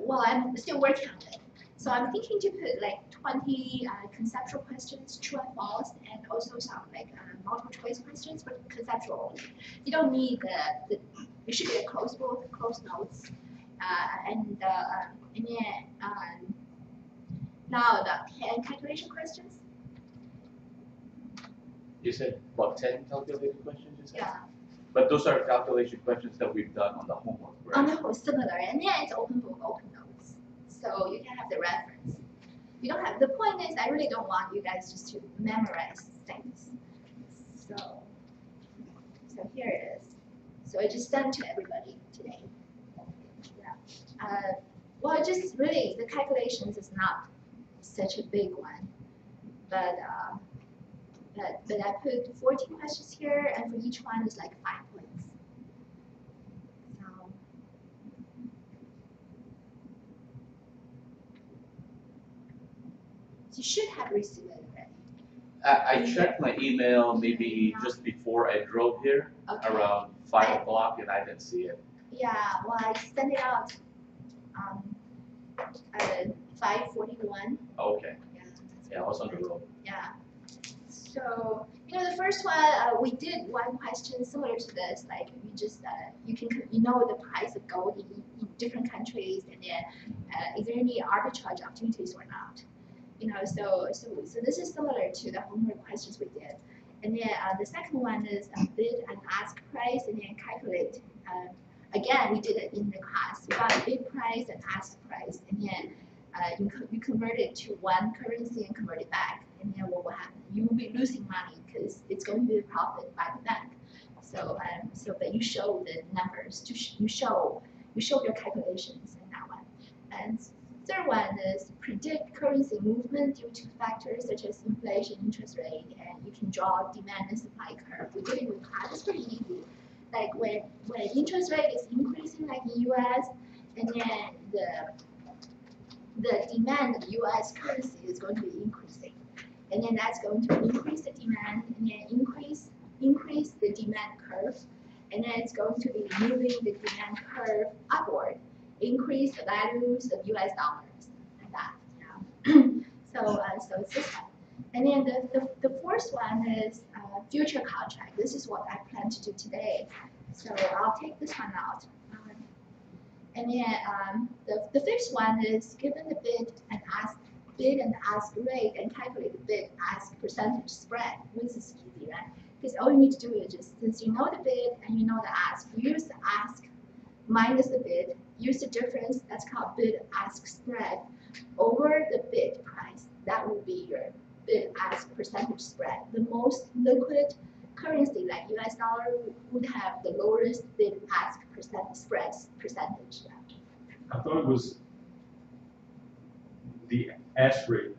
Well, I'm still working on it. So I'm thinking to put like 20 conceptual questions, true and false, and also some like multiple choice questions, but conceptual only. You don't need it should be a closed book, closed notes, and then now the 10 calculation questions. You said about 10 calculation questions, you said? Yeah. But those are calculation questions that we've done on the homework, right? On the whole, similar, and yeah, it's open book, open notes, so you can have the reference. You don't have. The point is, I really don't want you guys just to memorize things. So here it is. So I just sent to everybody today. Yeah. Well, just really the calculations is not such a big one, but I put 14 questions here, and for each one is like 5 points. So you should have received it already. I checked my email maybe just before I drove here, around 5 o'clock, and I didn't see it. Yeah, well, I sent it out at 5:41. Okay. Yeah, I was on the road. Yeah. So, the first one, we did one question similar to this, like you just, you know the price of gold in different countries, and then is there any arbitrage opportunities or not? So this is similar to the homework questions we did. And then the second one is bid and ask price, and then calculate. Again, we did it in the class. We got a bid price and ask price, and then you convert it to one currency and convert it back. And then what will happen? You will be losing money because it's going to be a profit by the bank. So but you show the numbers. You show your calculations in that one. And third one is predict currency movement due to factors such as inflation, interest rate, and you can draw demand and supply curve. We did it with class. It's pretty easy. Like when interest rate is increasing, like in US, and then the demand of US currency is going to be increasing, and then that's going to increase the demand, and then increase the demand curve, and then it's going to be moving the demand curve upward, increase the values of US dollars, and that. So it's this one. And then the fourth one is future contract. This is what I plan to do today. So I'll take this one out. And then the fifth one is given the bid and ask rate and calculate the bid ask percentage spread. This is easy, right? Because all you need to do is just, since you know the bid and you know the ask, use the ask minus the bid, use the difference, that's called bid ask spread, over the bid price. That will be your bid ask percentage spread. The most liquid currency like US dollar would have the lowest bid ask percentage. I thought it was the ask rate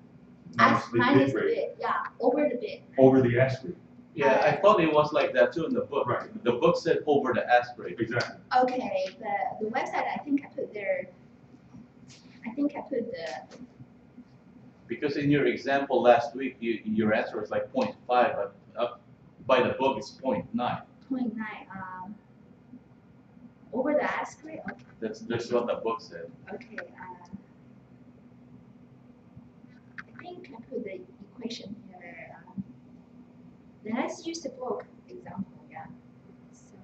minus the bid, yeah, over the bid. Over the ask rate. Yeah, I thought it was like that too in the book. Right. The book said over the ask rate. Exactly. Okay, the website, I think I put the. Because in your example last week, your answer was like 0.5, but by the book it's 0.9. 0.9. Over the ask rate. Okay. That's what the book said. Okay. I think I put the equation here. Then let's use the book example. Yeah. So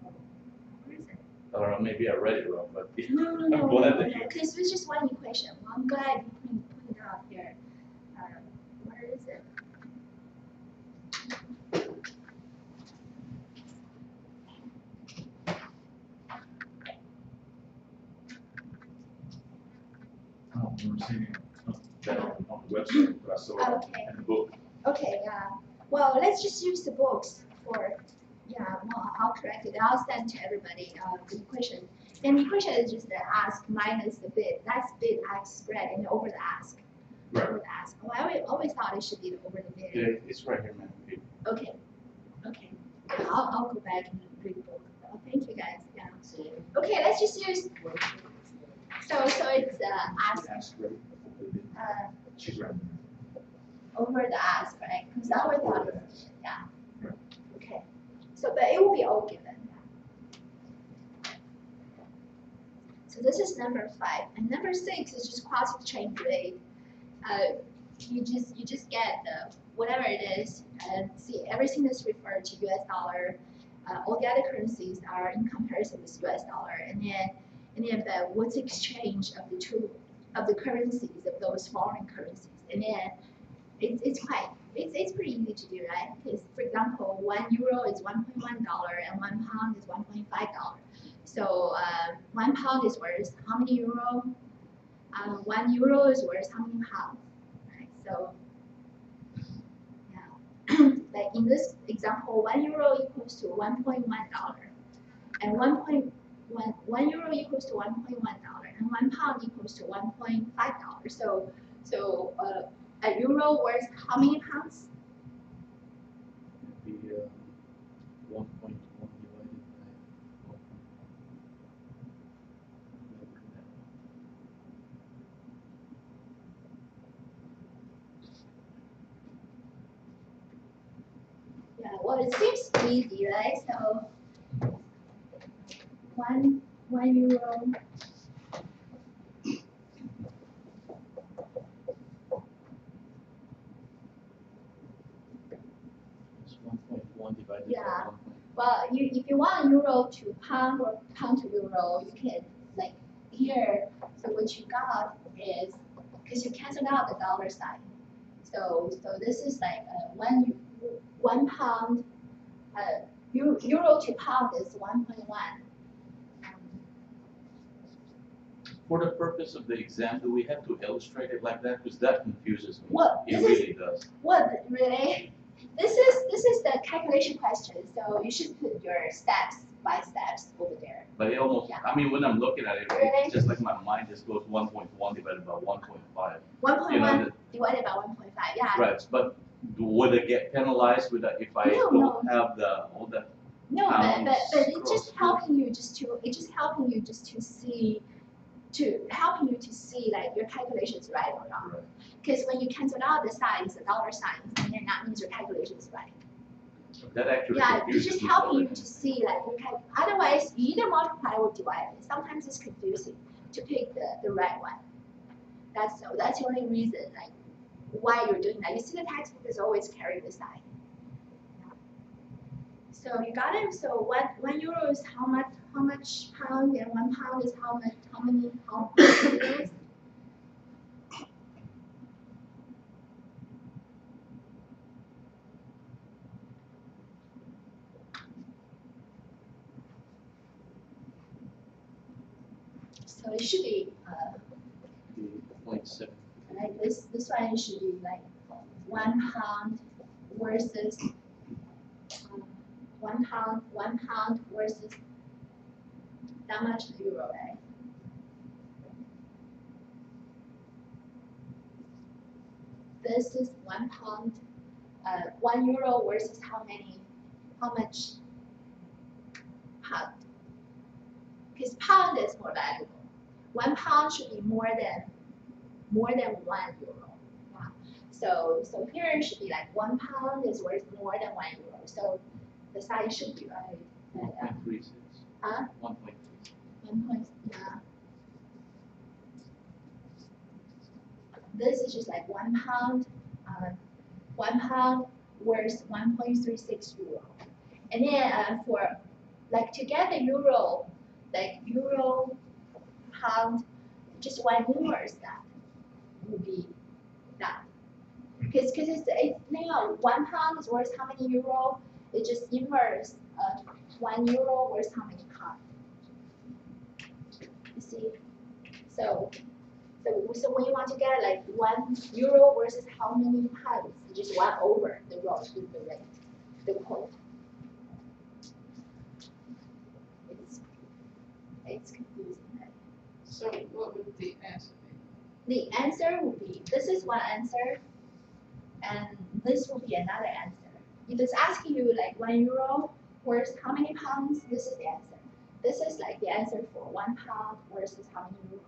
where is it? Or maybe I read it wrong, but No. go ahead. Because it's just one equation. Well, I'm glad you put it out here. Where is it? I don't remember seeing that on the website, but I saw it in the book. Okay, yeah. Well, let's just use the books for, well, I'll correct it. I'll send to everybody the equation. And the equation is just the ask minus the bid. That's bid ask spread and over the ask. Right. Over the ask. Well, I always thought it should be the over the bid. Yeah, it's right here, man. Okay. I'll go back and read the book. Oh, thank you guys. Yeah. Okay, let's just use. So it's ask. She's right. Over the ask, right? Because I always thought it was, yeah. Okay. So, but it will be all given. So So this is number 5, and number 6 is just cross exchange rate. You just get whatever it is, and see everything is referred to U.S. dollar. All the other currencies are in comparison with U.S. dollar, and then what's the exchange of the two of the currencies of those foreign currencies, and then it's pretty easy to do, right? Because for example, €1 is $1.1 and £1 is $1.5. So £1 is worth how many euro? €1 is worth how many pounds? Right? So yeah, like in this example, €1 equals to $1.1, and one euro equals to $1.1, and £1 equals to $1.5. So a euro worth how many pounds? It'd be 1.1 divided by 1.1. Yeah, well, it seems easy, right? So one euro. It's 1.1 divided Yeah. by 1.1. Well, if you want euro to pound or pound to euro, you can like here. So what you got is because you canceled out the dollar sign. So this is like one pound. Euro to pound is 1.1. For the purpose of the exam, do we have to illustrate it like that? Because that confuses me. Well, It this is really does. what really. This is the calculation question. So you should put your steps by steps over there. But it almost, Yeah. I mean, when I'm looking at it, Really? it's just like my mind just goes 1.1 divided by 1.5. 1.1 You know, divided by 1.5. Yeah. Right, but would it get penalized with that if I No, don't have all that? No, but it's Pounds, just helping you just to see helping you to see like your calculation is right or wrong. Right. Because when you cancel out the signs, the dollar signs, and then that means your calculation is right. That actually Yeah, it's confuses just me helping more you than to see like otherwise you either multiply or divide. Sometimes it's confusing to pick the right one. That's the only reason like why you're doing that. You see the textbook is always carry the sign. So you got it. So one euro is how much pound, and 1 pound is how many euros? So it should be 0.7. like this one should be like 1 pound versus 1 pound versus that much euro, right? This is 1 pound, 1 euro versus how much pound? Because pound is more valuable. 1 pound should be more than 1 euro. Yeah. So here it should be like 1 pound is worth more than 1 euro. So the size should be right. 1.36. Huh? 1.36. 1 yeah. This is just like 1 pound. 1 pound worth 1.36 euro. And then for like to get the euro, like euro, pound, just 1 inverse that would be that. Because it's now 1 pound is worth how many euro? It just inverse 1 euro worth how many pound? You see? So when you want to get like 1 euro versus how many pounds, you just 1 over the row with the rate, the quote. It's confusing. Right? So what would the answer be? The answer would be, this is one answer, and this will be another answer. If it's asking you like 1 euro worth how many pounds, this is the answer. This is like the answer for 1 pound versus how many euro.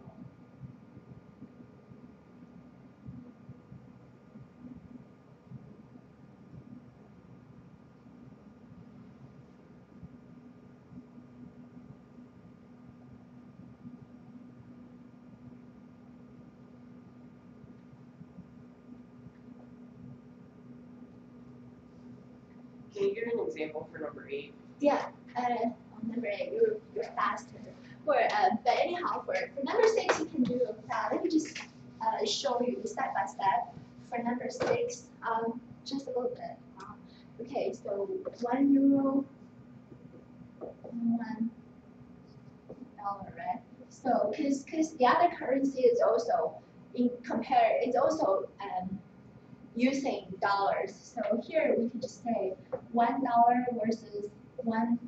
Can you give an example for number 8? Yeah, number 8, you're faster. But anyhow, for number 6, you can do, let me just show you step by step. For number 6, just a little bit. Okay, so €1, $1, right? So, because the other currency is also it's also using dollars. So here we can just say $1 versus 1.1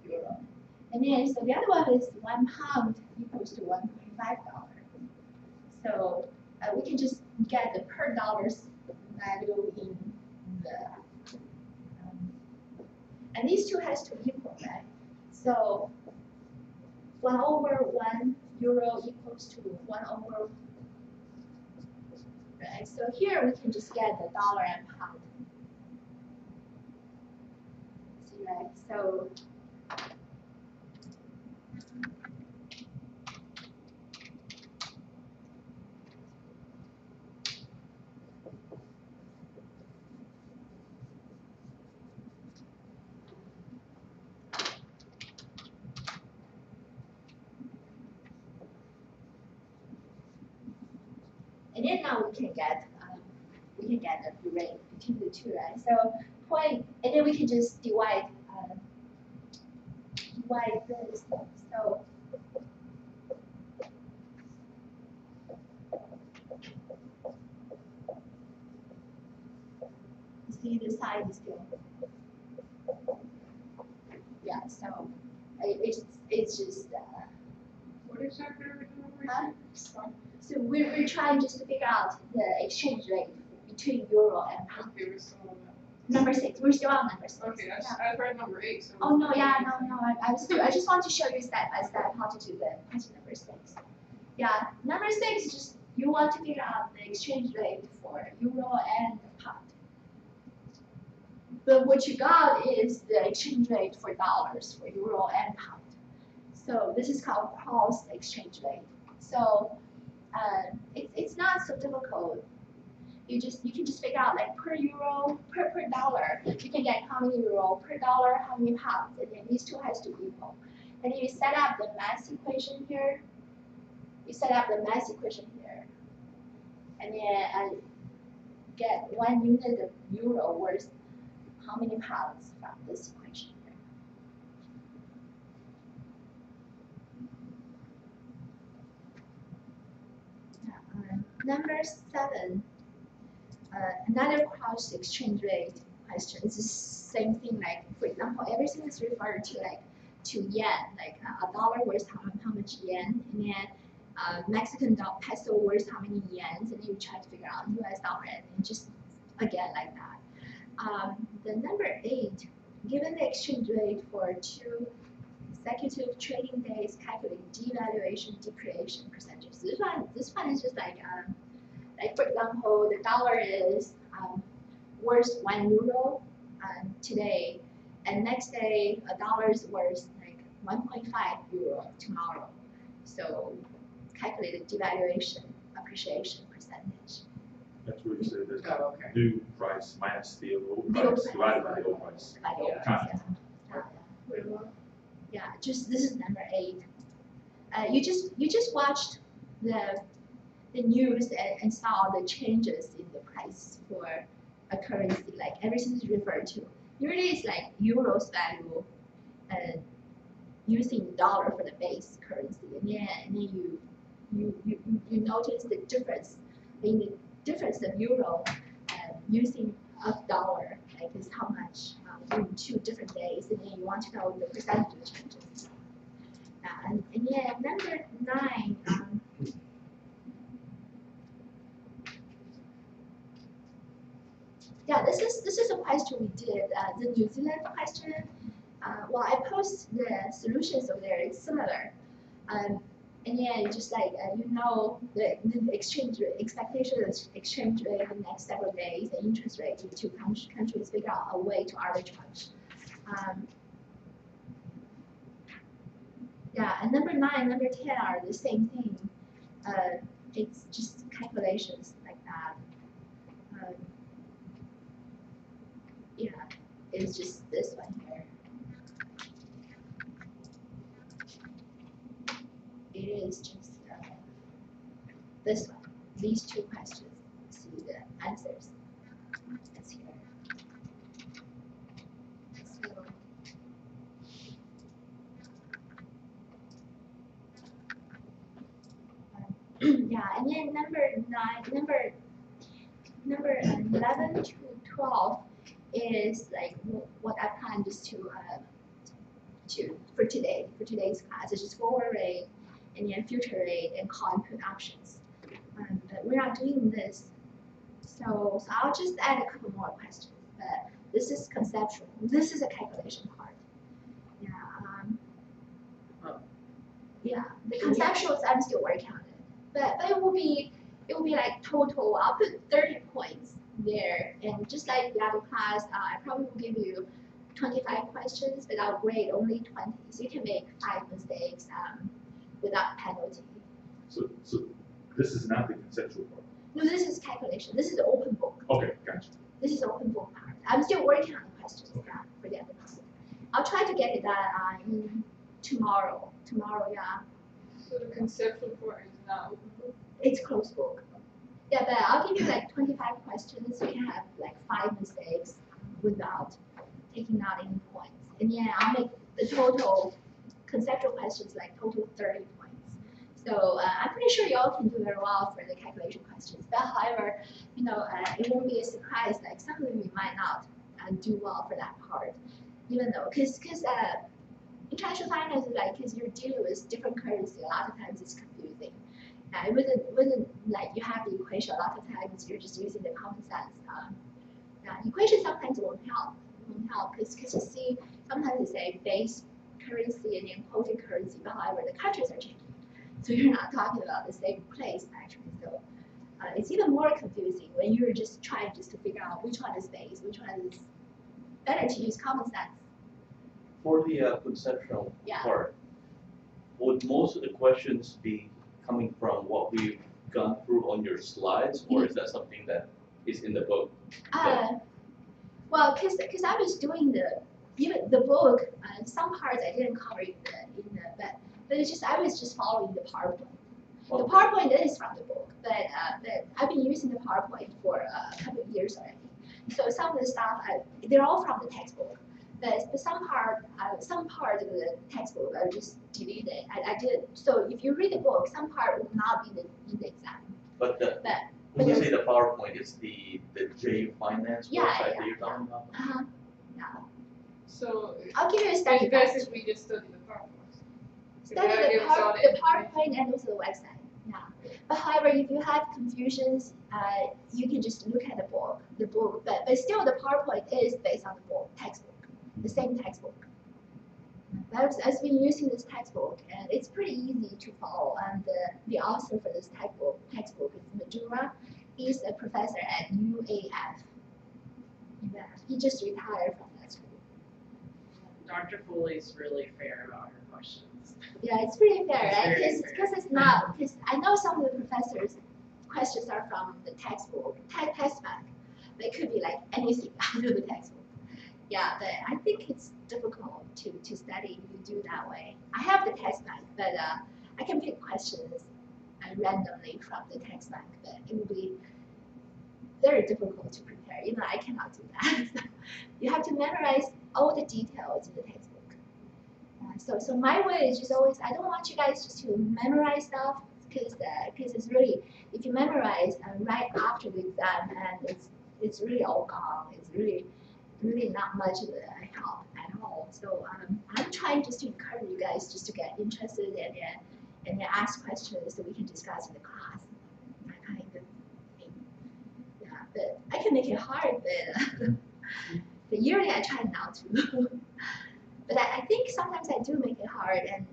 euro. And then, so the other one is £1 equals to $1.5. So we can just get the per dollars value in the, and these two has to equal, right? So 1/1 euro equals to 1/, right? So here we can just get the dollar and pound. See, right? So and then now we can get the rate between the two, right? So and then we can just divide this. So you see the side is still, yeah. So it's just. What exactly are we doing? So we're trying just to figure out the exchange rate between euro and pound. Okay, we're still on that. Number 6, we're still on number 6. Okay, Yeah. I read number 8. So Oh no, yeah, no. I just want to show you step by step how to do the question number 6. Yeah, number 6 just you want to figure out the exchange rate for euro and pound. But what you got is the exchange rate for dollars for euro and pound. So this is called cross exchange rate. So it's not so difficult. You can just figure out like per euro, per dollar, you can get how many euro, per dollar, how many pounds, and then these two has to equal. And then you set up the mass equation here. And then get 1 unit of euro worth how many pounds from this equation here. Number 7, another cross exchange rate question. It's the same thing. Like for example, everything is referred to like to yen, like a dollar worth how much yen, and then Mexican peso worth how many yens, and then you try to figure out US dollar, and just again like that. The number 8, given the exchange rate for 2 consecutive trading days, calculate devaluation, depreciation percentages. This one is just like for example, the dollar is worth 1 euro today, and next day a dollar is worth like 1.5 euro tomorrow. So calculate the devaluation, appreciation percentage. That's where you say there's Oh, okay. new price minus the old The old price divided by the old price. By the old Yeah. price, yeah, just this is number 8. You just watched the news and saw the changes in the price for a currency, like everything is referred to. Usually it's like euros value using dollar for the base currency, and then you notice the difference in the difference of euro using of dollar, like is how much in 2 different days, and then you want to know the percentage of changes. And yeah, number 9. Yeah, this is a question we did, the New Zealand question. Well, I post the solutions over there. It's similar, and yeah, you just like the exchange rate, expectation of exchange rate in the next several days, the interest rate in 2 countries, figure out a way to arbitrage. Yeah, and number 9, number 10 are the same thing. It's just calculations like that. Yeah, it's just this one here. It is just this one. These two questions. See the answers. It's here. So, yeah, and then number 11 to 12 is like what I plan just to for today's class. It's just forward rate and then future rate and call input options. But we're not doing this, so I'll just add a couple more questions. But this is conceptual. This is a calculation part. Yeah. Yeah. The conceptuals I'm still working on it, but it will be like total. I'll put 30 points there, and just like the other class, I probably will give you 25 questions, but I'll grade only 20, so you can make 5 mistakes without penalty. So this is not the conceptual part. No, this is calculation. This is the open book. Okay, gotcha. This is the open book part. I'm still working on the questions for the other part. I'll try to get it done in tomorrow. Tomorrow, yeah. So the conceptual part is not open book? It's closed book. Yeah, but I'll give you like 25 questions. So you can have like 5 mistakes without taking out any points. And yeah, I'll make the total conceptual questions like total 30 points. So I'm pretty sure y'all can do very well for the calculation questions. But however, it won't be a surprise. Like some of you might not do well for that part, even though because international finance is like because you're dealing with different currency. A lot of times it's confusing. It wasn't like you have the equation. A lot of times you're just using the common sense. Equation sometimes won't help. Because you see sometimes they say base currency and then quoted currency, but however the countries are changing. So you're not talking about the same place actually. So it's even more confusing when you're just trying to figure out which one is base, which one is better to use common sense. For the conceptual Yeah. part, would most of the questions be coming from what we've gone through on your slides, or is that something that is in the book? Well, because I was doing even the book, some parts I didn't cover but it's just I was just following the PowerPoint. The PowerPoint is from the book, but I've been using the PowerPoint for a couple of years already. So some of the stuff they're all from the textbook, but some part of the textbook I just deleted. I did. So if you read the book, some part will not be in the exam. But when you say the PowerPoint, it's the J Finance website that you're talking about? Yeah. So I'll give you a you study guys guide. if we just study the PowerPoint. Study the PowerPoint and also the website. Yeah. But however, if you have confusions, you can just look at the book. But still, the PowerPoint is based on the book textbook, the same textbook. I've been using this textbook, and it's pretty easy to follow. And the author for this textbook is Majura. He's a professor at UAF. Yeah, he just retired from that school. Dr. Foley's really fair about her questions. Yeah, it's pretty fair, It's right? very Because it's not. Because I know some of the professors' questions are from the textbook, test bank. They could be like anything out of the textbook. Yeah, but I think it's difficult to study if you do that way. I have the text bank, but I can pick questions randomly from the text bank, but it will be very difficult to prepare. I cannot do that. You have to memorize all the details in the textbook. So my way is just always, I don't want you guys just to memorize stuff because it's really, if you memorize right after the exam, and it's really all gone. It's really not much of a help at all. So I'm trying just to encourage you guys just to get interested and then ask questions so we can discuss in the class. That kind of thing. Yeah, but I can make it hard, but usually I try not to. But I think sometimes I do make it hard, and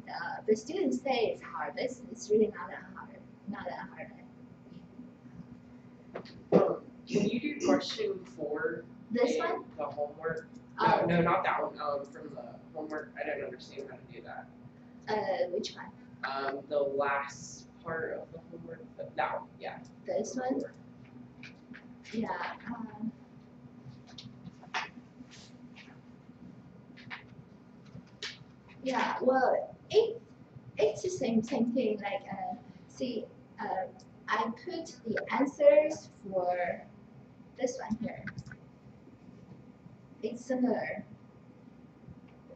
the students say it's hard, but it's really not that hard. Can you do question 4? This in one? The homework? Oh. No, not that one. From the homework. I don't understand how to do that. Which one? The last part of the homework. That one, yeah. This one? Yeah. Yeah, well, it's the same thing. Like, see, I put the answers for this one here. It's similar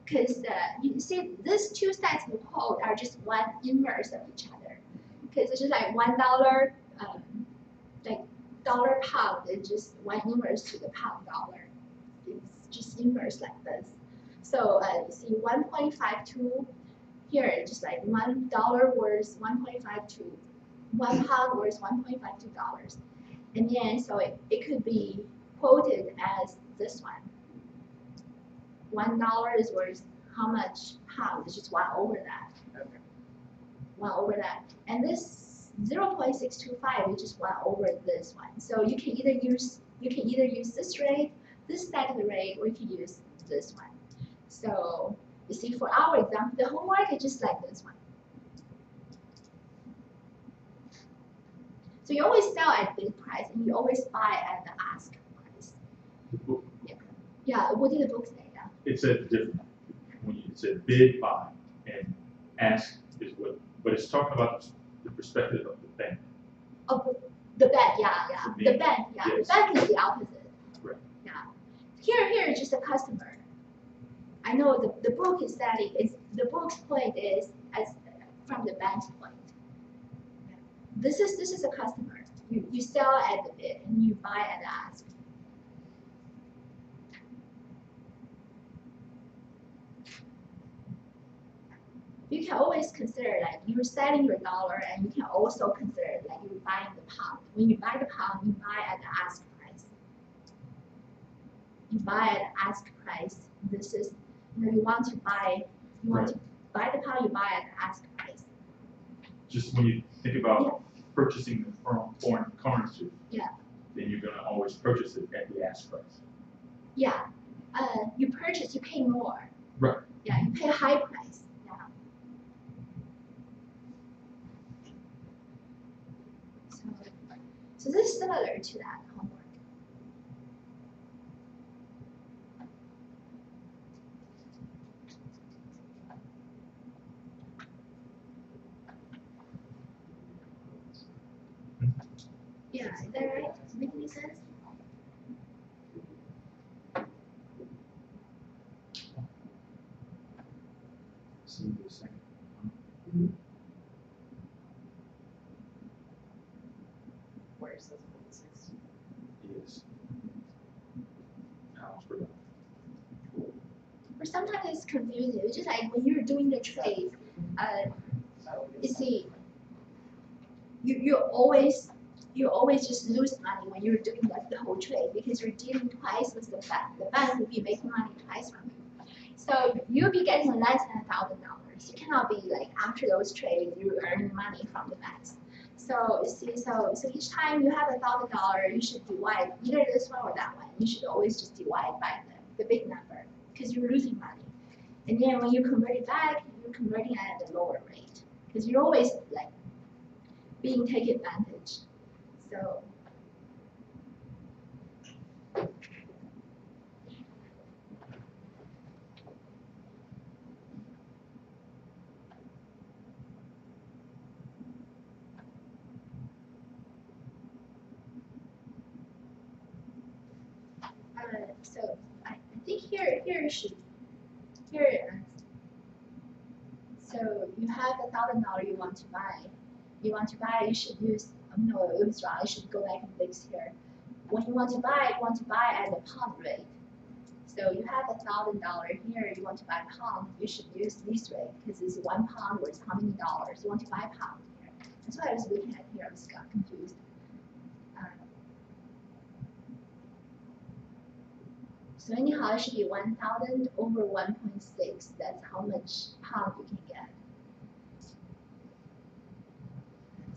because you see these two sides of the code are just one inverse of each other. Because it's just like $1, like dollar pound is just one inverse to the pound dollar. It's just inverse like this. So you see 1.52 here, it's just like $1 worth 1.52, 1 pound worth $1.52. And then so it could be quoted as this one. $1 is worth how much pound? It's just 1 over that. Okay. 1 over that. And this 0.625 is just 1 over this one. So you can either use this rate, this standard rate, or you can use this one. So you see, for our example, the homework is just like this one. So you always sell at bid price, and you always buy at the ask price. The book, Yeah, what did the book say? Yeah. it said different. When it said bid, buy, and ask is what, but it's talking about the perspective of the bank. Oh, the bank, yeah. The The bank, yeah. yes. The bank is the opposite. Correct. Yeah. Here is just a customer. I know the book is selling. The book's point is as from the bank's point. This is a customer. You sell at the bid and you buy at the ask. You can always consider like you're selling your dollar, and you can also consider like you're buying the pound. When you buy the pound, you buy at the ask price. You buy at the ask price. This is, you want to buy the pound, you buy at the ask price. Just when you think about purchasing from foreign currency, Yeah. then you're gonna always purchase it at the ask price. Yeah. You purchase, you pay more. Right. Yeah, you pay a high price. Yeah. So this is similar to that homework. Yeah, is that right? Does it make any sense? See the same. Where it says 0.6. Yes. Pounds per dollar. Or sometimes it's confusing. It's just like when you're doing the trade, you see, you always just lose money when you're doing the whole trade because you're dealing twice with the bank. The bank will be making money twice from you. So you'll be getting less than $1,000. You cannot be like after those trades you're earning money from the banks. So you see, so each time you have $1,000, you should divide either this one or that one. You should always just divide by the big number because you're losing money. And then when you convert it back, you're converting at a lower rate because you're always like being taken advantage. So so I think here should here. So you have $1,000 you want to buy. You should use. No, it was wrong. I should go back and fix here. When you want to buy at the pound rate. So you have $1,000 here. You want to buy pound. You should use this rate because it's 1 pound worth how many dollars? You want to buy pound here. That's what I was looking at here. I just got confused. So anyhow, it should be 1,000 over 1.6. That's how much pound you can get.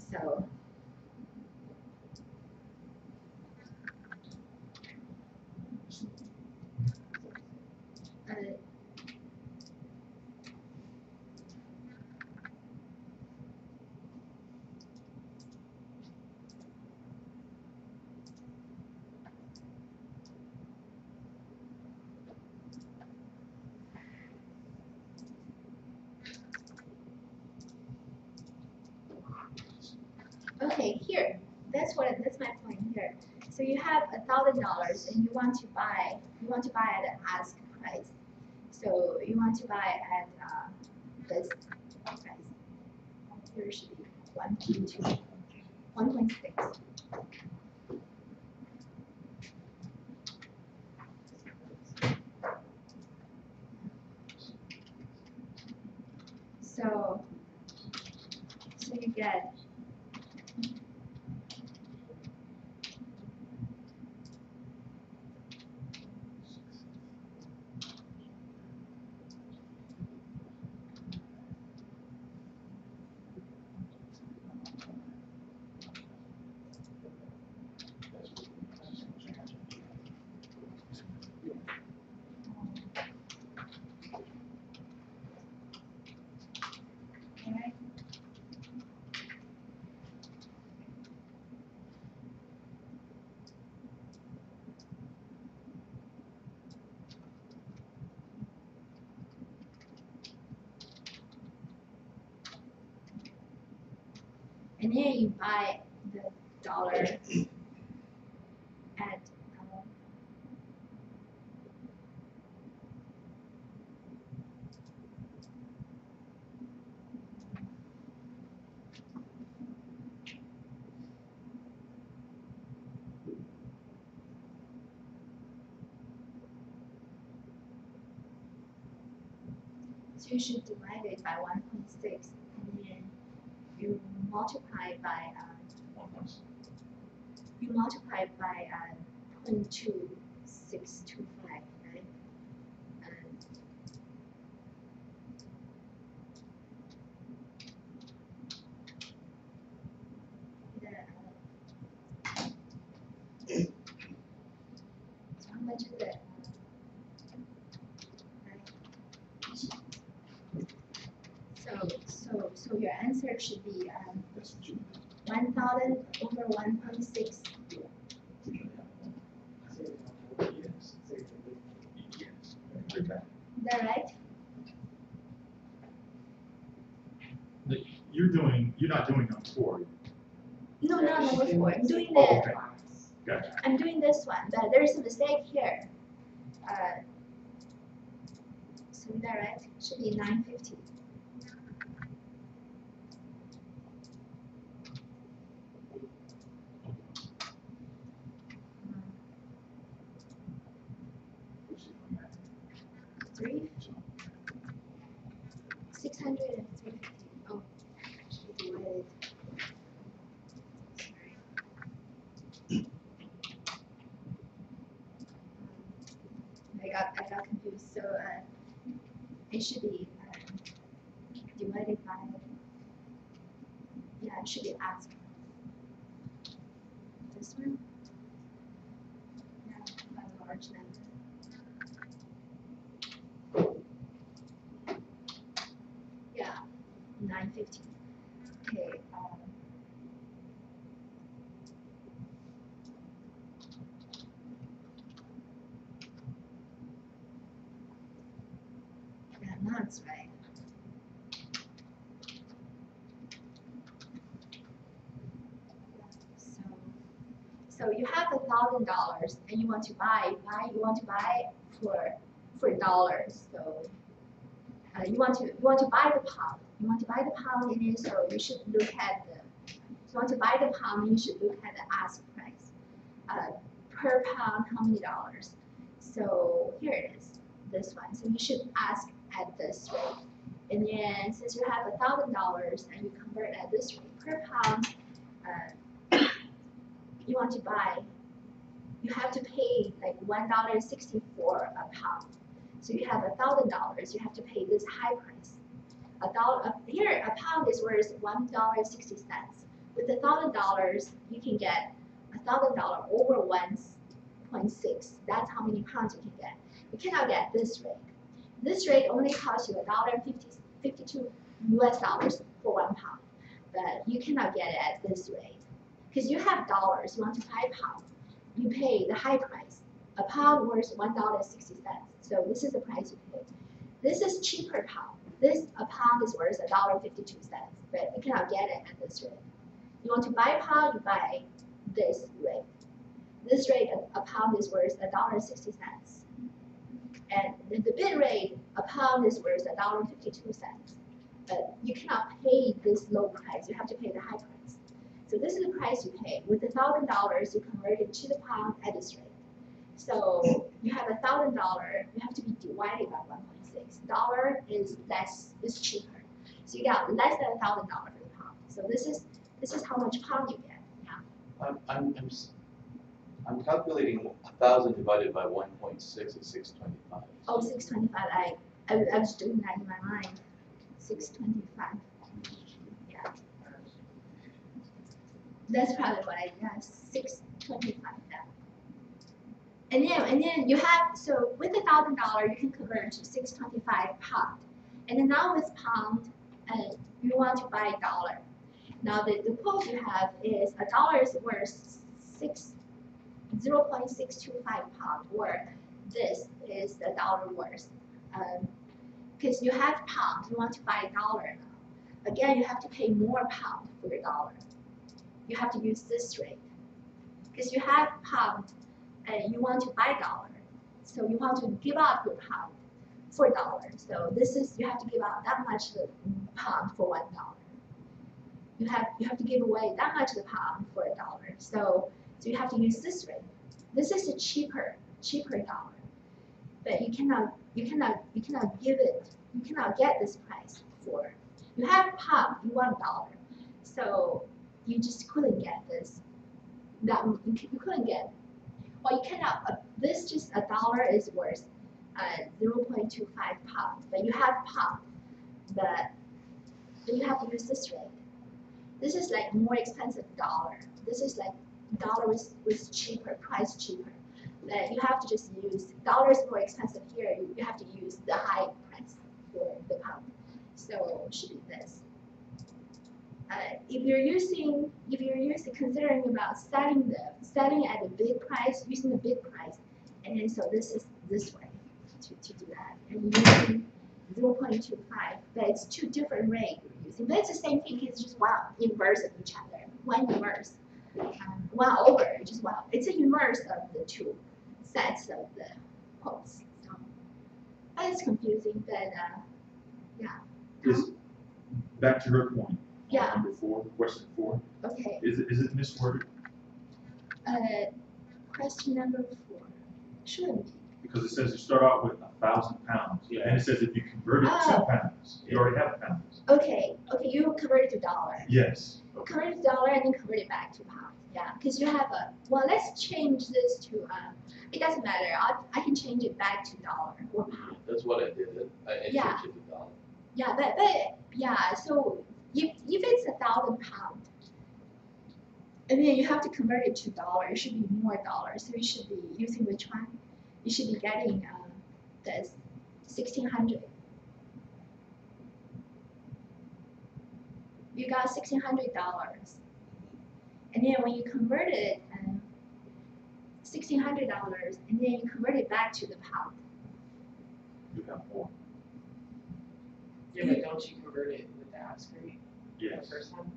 So Okay, here, that's my point here. So you have $1,000 and you want to buy at the ask price. So you want to buy at this price. Here should be 1.2, 1.6. So you get alright. And then you buy the dollar at so you should divide it by 1.6 and then you multiply by 0.2625, right? And so how much is it? So your answer should be 1,000 over 1.6. Is that right? You're not doing number 4. No, not number 4. I'm doing Oh, the okay. Gotcha. I'm doing this one, but there's a mistake here. So is that right? Should be 950. Three 600 and 350. Oh, should be divided. I got confused. So it should be divided by, yeah, it should be asked. This one? Yeah, a large number. Yeah, 950. Okay. Yeah, now it's right. So you have $1,000 and you want to buy for dollars. So you want to buy the pound. You want to buy the pound, and then so you should look at the. If you want to buy the pound, you should look at the ask price. Per pound, how many dollars? So here it is, this one. So you should ask at this rate. And then since you have $1,000 and you convert at this rate per pound, you want to buy, you have to pay like $1.64 a pound. So you have $1,000, you have to pay this high price. Here a pound is worth $1.60. With $1,000, you can get $1,000 over 1.6. That's how many pounds you can get. You cannot get this rate. This rate only costs you $1.52 US for 1 pound, but you cannot get it at this rate. Because you have dollars, you want to buy a pound, you pay the high price. A pound worth $1.60. So this is the price you pay. This is cheaper pound. A pound is worth $1.52, but you cannot get it at this rate. You want to buy pound, you buy this rate. This rate, a pound is worth $1.60. And the bid rate, a pound is worth $1.52. But you cannot pay this low price, you have to pay the high price. So this is the price you pay. With $1,000, you convert it to the pound at this rate. So you have $1,000, you have to be divided by 1.6. Dollar is cheaper. So you got less than $1,000 for the pound. So this is how much pound you get. Yeah. I'm calculating 1,000 divided by 1.6 is 625. Oh, 625. I was doing that in my mind. 625. Yeah. That's probably what I got. 625. Yeah. And then you have, so with $1,000 you can convert to 625 pound. And then now with pound, you want to buy dollar. Now the quote you have is a dollar is worth 0.625 pound, or this is the dollar worth. Because you have pound, you want to buy dollar now. Again, you have to pay more pound for your dollar. You have to use this rate. Because you have pound and you want to buy dollar. So you want to give up your pound for dollar. So you have to give out that much pound for $1. You have to give away that much of the pound for $1. So you have to use this rate. This is a cheaper dollar. But you cannot give it, you cannot get this price for. You have pound, you want $1. So you just couldn't get this. You couldn't get. Well, you cannot. This just $1 is worth 0.25 pound. But you have pound, but you have to use this rate. This is like more expensive dollar. This is like dollar was cheaper, price cheaper. You have to just use dollar is more expensive here. You have to use the high price for the pound. So it should be this. If you're using considering about selling at a big price, using the big price, and then so this is this way to do that, and using 0.25, but it's two different rates you're using. But it's the same thing. It's just inverse of each other. One inverse, one over. Just it's an inverse of the two sets of the quotes. So it's confusing, but yeah. Back to her point. Yeah. Number 4, question 4. Okay. Is it misworded? Question number 4. Shouldn't be. Because it says you start out with 1,000 pounds. Yeah. And it says if you convert it to pounds, you already have pounds. Okay, you convert it to dollar. Yes. Okay. Convert it to dollar and then convert it back to pound. Yeah, because you have let's change this to, it doesn't matter. I can change it back to dollar or pound. That's what I did. I changed it to dollar. Yeah, but yeah, so if it's 1,000 pound, and then you have to convert it to dollar, it should be more dollars. So you should be using which one? You should be getting this 1,600. You got $1,600, and then when you convert it, $1,600, and then you convert it back to the pound. You have more. Yeah, but don't you convert it with the ask rate? Yes. The first one?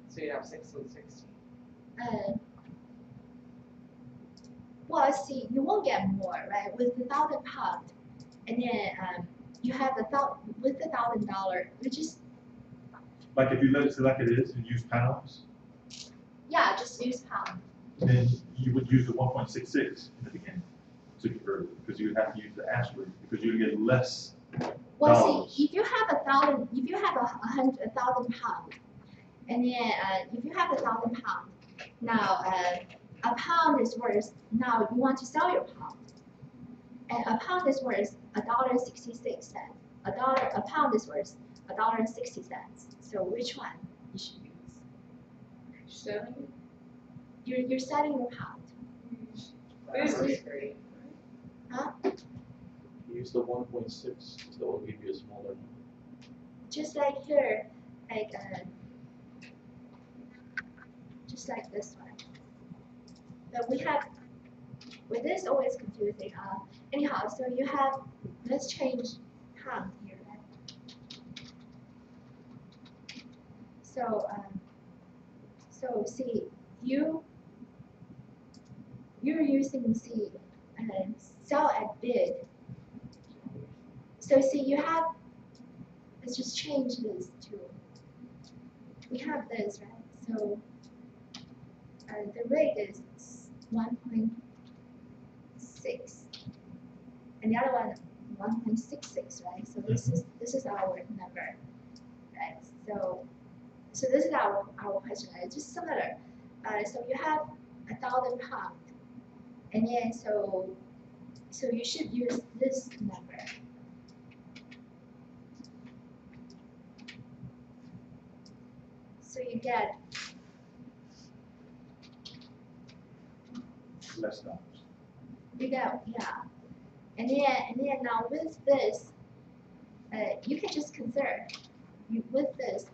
So you have 1660. Well, see, you won't get more, right? With 1,000 pound, and then you have with $1,000, which is Like if you let it sit like it is and use pounds, just use pound. then you would use the 1.66 in the beginning to convert it, because you would have to use the ask rate, because you would get less. Well, dollars. see, if you have 1,000, if you have 1,000 pound, and then if you have 1,000 pound, now a pound is worth. Now you want to sell your pound, and a pound is worth $1.66. A pound is worth $1.60. So which one you should use? 7. You're selling your pound. That sounds great. Huh? Use the 1.6, so will give you a smaller number. Just like here, like just like this one. But with this always confusing. Anyhow, so you have, let's change pound here. Right? So see, you're using see, sell at bid. So see, you have. Let's just change this to. We have this, right? So the rate is 1.6, and the other one 1.66, right? So this is our number, right? So this is our question, right? Just similar. So you have 1,000 pounds, and then so you should use this number. So you get less dollars. you get and then now with this, you can just consider with this.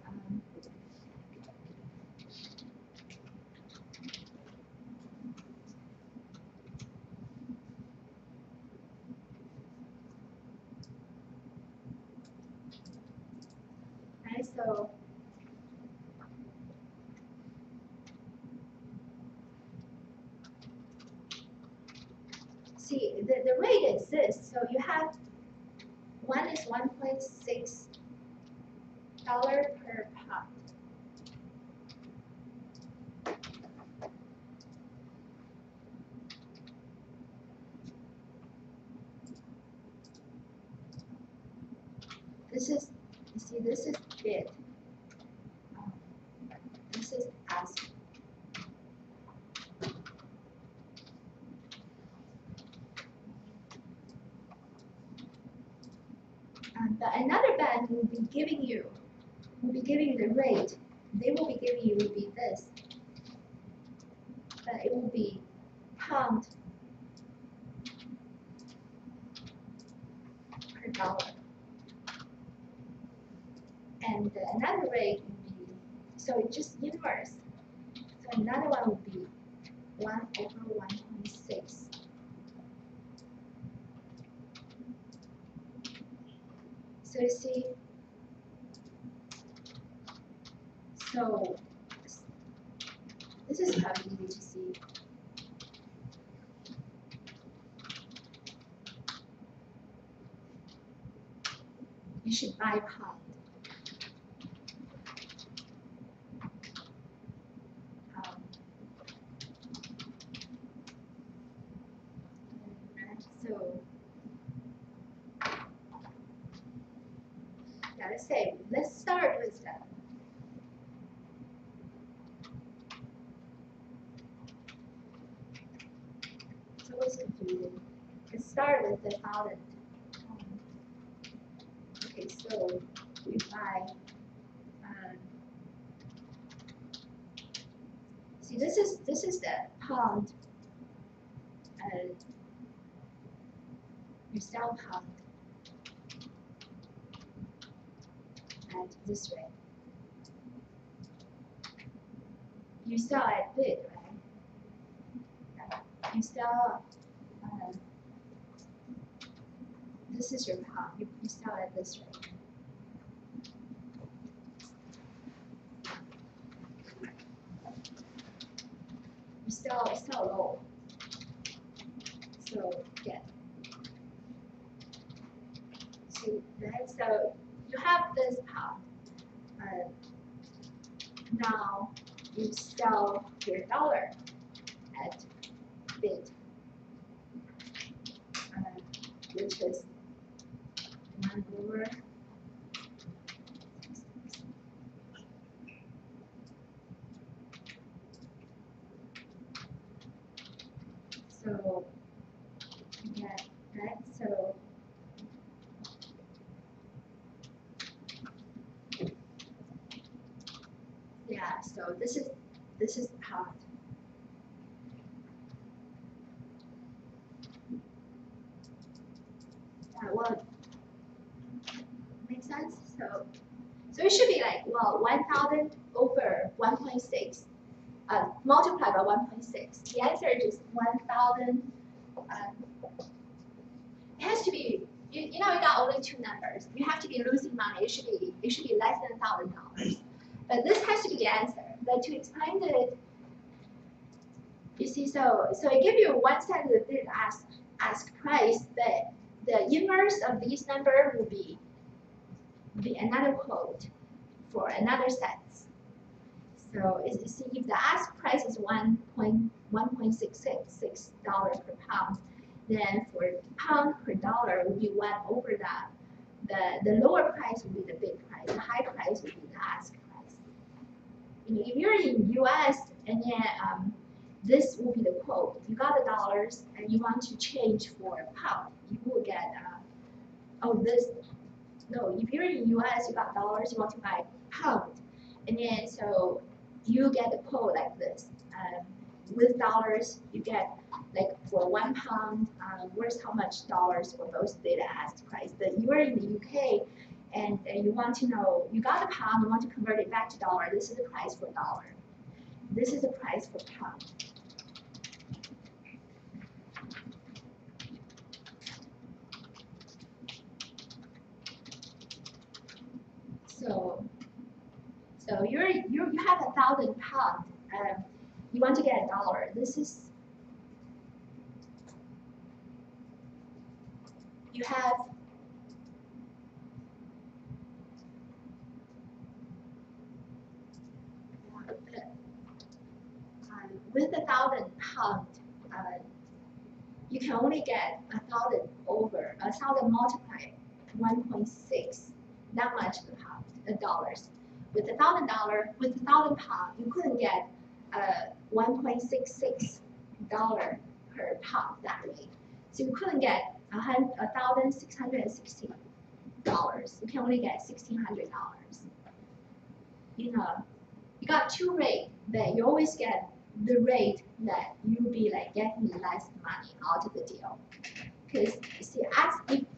Right, so see the rate is this. So you have one is $1.6 per pound. This is, you see, this is bid. This is ask. But another bank will be giving you the rate. They will be giving you will be this. But it will be pound per dollar. And another rate would be, so it's just inverse. So another one would be 1/1.6. So you see, so this is how easy to see. You should buy pound. So let's say, let's start with that. It's always confusing. Let's start with the 1,000. Okay, so we buy. See, this is the pound. You sell pound at this rate. You sell at bid, right? You sell. This is your pound. You sell at this rate. You sell low. So get. See, right? So you have this pound. Now you sell your dollar at bid, which is 1/. So yeah, right. So yeah. So this is pound. Well, makes sense. So it should be like 1,000 over 1.6, multiplied by 1.6. The answer is just 1,000. It has to be. You got only two numbers. You have to be losing money. It should be less than $1,000. But this has to be the answer. But to explain it, you see, so I give you one set of the bid ask price, but the inverse of this number will be another quote for another set. So you see, if the ask price is $1.666 per pound, then for pound per dollar will be 1 over that. The lower price will be the bid price. The high price will be the ask price. You know, if you're in U.S. and then this will be the quote. You got the dollars and you want to change for a pound, you will get if you're in U.S. you got dollars, you want to buy pound, and then so you get the quote like this. With dollars, you get like for 1 pound, worth how much dollars for those data ask price. But you are in the UK and you want to know, you got a pound, you want to convert it back to dollar. This is the price for dollar. This is the price for pound. So you have 1,000 pounds. You want to get a dollar. This is you have with 1,000 pounds. You can only get 1,000 over 1,000 multiplied 1.6. That much per pound, dollars. With $1,000, with 1,000 pounds, you couldn't get $1.66 per pound that way. So you couldn't get $1,660. You can only get $1,600. You know, you got 2 rates, but you always get the rate that you'll be like getting less money out of the deal. Because see,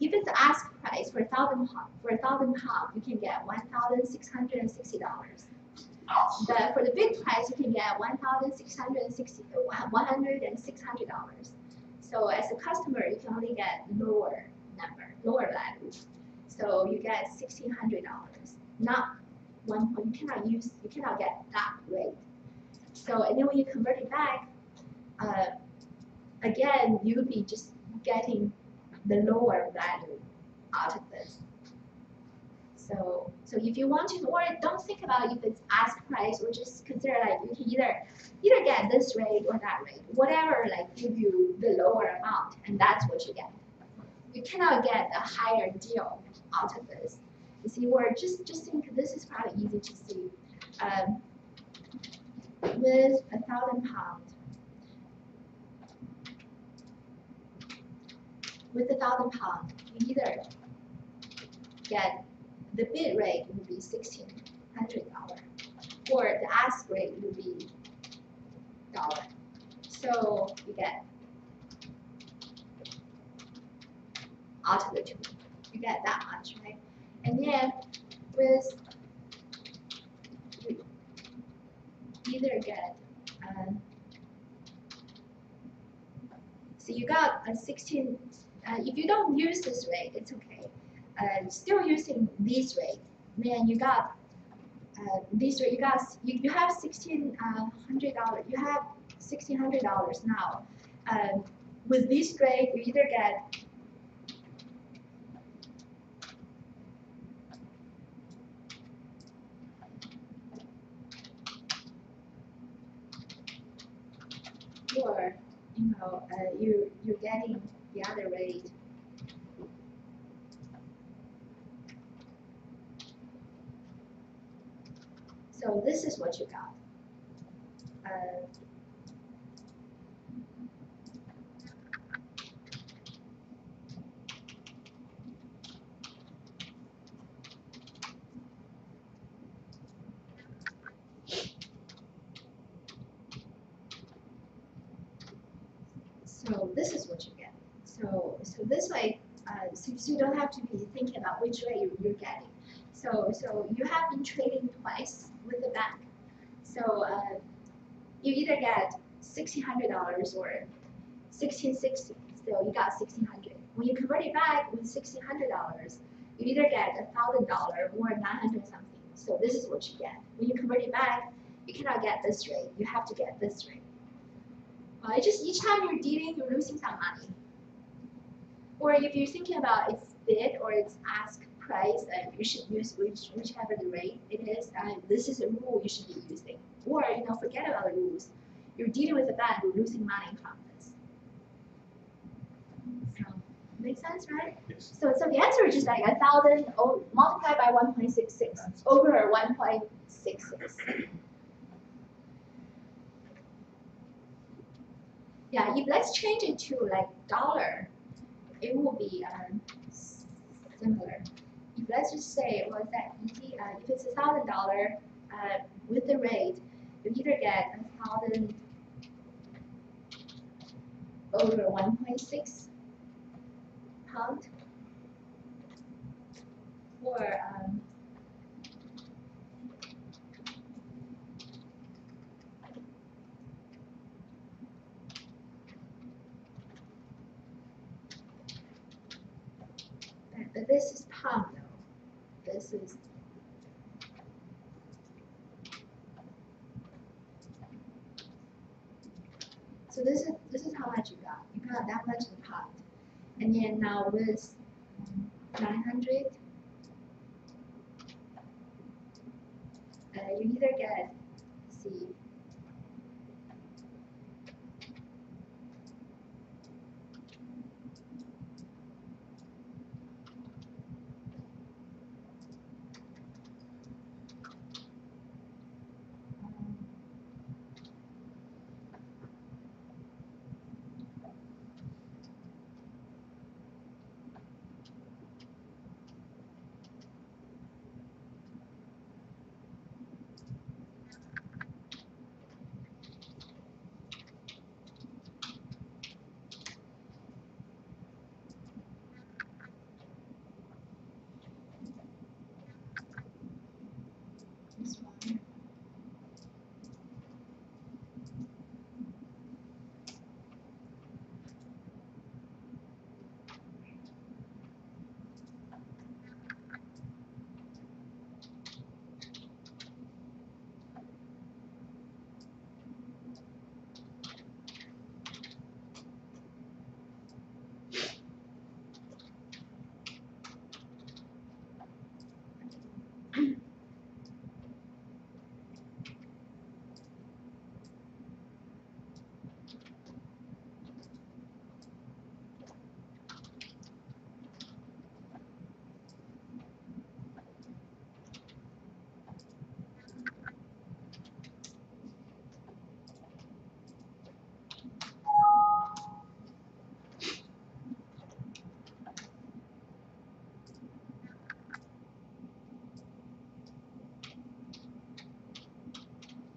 if it's the ask price for 1,000 pounds, you can get $1,660. But for the bid price, you can get $1,600. So as a customer, you can only get lower value. So you get $1,600. Not you cannot get that rate. So and then when you convert it back, again you'll be just getting the lower value out of this. So if you want to, or don't think about if it's ask price, or just consider like you can either get this rate or that rate, whatever like give you the lower amount, and that's what you get. You cannot get a higher deal out of this. You see, or just think this is probably easy to see. With 1,000 pounds. With 1,000 pounds, you either get the bid rate would be $1,600, or the ask rate would be $1. So you get out of the 2, you get that much, right? And then with you either get so you got a 16. If you don't use this rate, it's okay. Still using this rate, then you got this rate. You have $1,600. You have $1,600 now. With this rate, you either get or you're getting the other rate. So this is what you got. So this is what you get. So this way, so you don't have to be thinking about which way you're getting. So you have been trading twice with the bank. So you either get $1,600 or $1,660. So you got $1,600. When you convert it back with $1,600, you either get $1,000 or 900 something. So this is what you get. When you convert it back, you cannot get this rate. You have to get this rate. It's just each time you're dealing, you're losing some money. Or if you're thinking about its bid or its ask price, you should use whichever the rate it is. This is a rule you should be using. Or forget about the rules. You're dealing with a bank, you're losing money from this. So, makes sense, right? Yes. So the answer is just like 1,000 multiplied by 1.66 over 1.66. Yeah, if let's change it to like dollar, it will be similar. If let's just say, well, is that easy? If it's $1,000 with the rate, you either get 1,000 over 1.6 pound, or but this is pound though. This is so this is how much you got. You got that much in pound, and then now with 900, you either get, let's see, this one.